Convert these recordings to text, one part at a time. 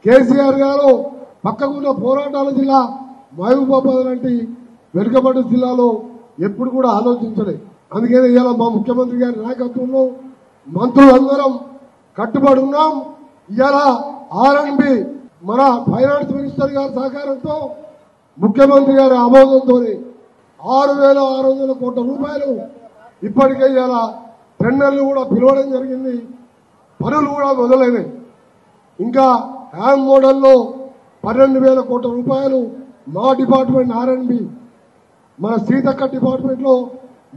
కేసీఆర్ గారు పక్కకున్న పోరాటాల జిల్లా మహబూబాబాద్ లాంటి వెనుకబడ్డ జిల్లాలో ఎప్పుడు కూడా ఆలోచించలే. అందుకని ఇవాళ మా ముఖ్యమంత్రి గారి నాయకత్వంలో మంత్రులందరం కట్టుబడి ఉన్నాం. ఇవాళ R&B మన ఫైనాన్స్ మినిస్టర్ గారి సహకారంతో ముఖ్యమంత్రి గారి ఆమోదంతో 6,600 కోట్ల రూపాయలు ఇప్పటికే ఇవాళ టెండర్లు కూడా పిలవడం జరిగింది. పనులు కూడా మొదలైనవి. ఇంకా హ్యామ్ మోడల్లో 12,000 కోట్ల రూపాయలు మా డిపార్ట్మెంట్ R&B, మన సీతక్క డిపార్ట్మెంట్ లో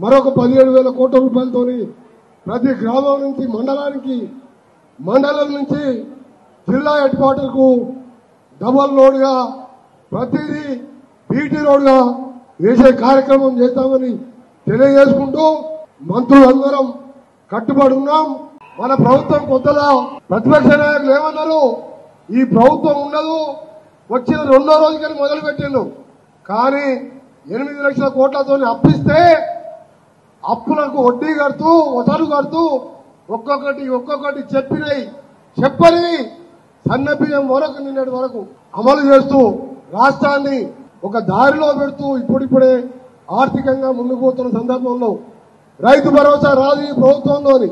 మరొక 17,000 కోట్ల రూపాయలతో ప్రతి గ్రామం నుంచి మండలానికి, మండలం నుంచి జిల్లా హెడ్ క్వార్టర్ కు డబల్ రోడ్ గా ప్రతిదీ బీటీ రోడ్ గా వేసే కార్యక్రమం చేస్తామని తెలియజేసుకుంటూ మంత్రులందరం కట్టుబడి ఉన్నాం. మన ప్రభుత్వం కొత్తలో ప్రతిపక్ష నాయకులు ఏమన్నారు, ఈ ప్రభుత్వం ఉండదు, వచ్చిన 2వ రోజుకని మొదలు పెట్టిండు. కానీ 8 లక్షల కోట్లతో అప్పిస్తే అప్పులకు వడ్డీ కడుతూ వసలు కడుతూ ఒక్కొక్కటి చెప్పని సన్నబియ్యం వరకు నిన్నటి వరకు అమలు చేస్తూ రాష్ట్రాన్ని ఒక దారిలో పెడుతూ ఇప్పుడిప్పుడే ఆర్థికంగా ముందుకు పోతున్న సందర్భంలో రైతు భరోసా రాదు ఈ ప్రభుత్వంలోని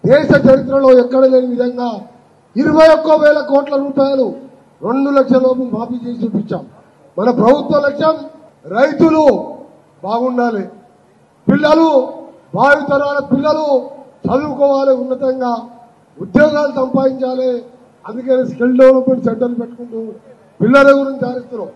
దేశ చరిత్రలో ఎక్కడ లేని విధంగా 21,000 కోట్ల రూపాయలు 2 లక్షల లోపు మాఫీ చేసి చూపించాం. మన ప్రభుత్వ లక్ష్యం రైతులు బాగుండాలి, పిల్లలు భావితరాల పిల్లలు చదువుకోవాలి, ఉన్నతంగా ఉద్యోగాలు సంపాదించాలి. అందుకని స్కిల్ డెవలప్మెంట్ సెంటర్లు పెట్టుకుంటూ పిల్లల గురించి ఆరిస్తున్నాం.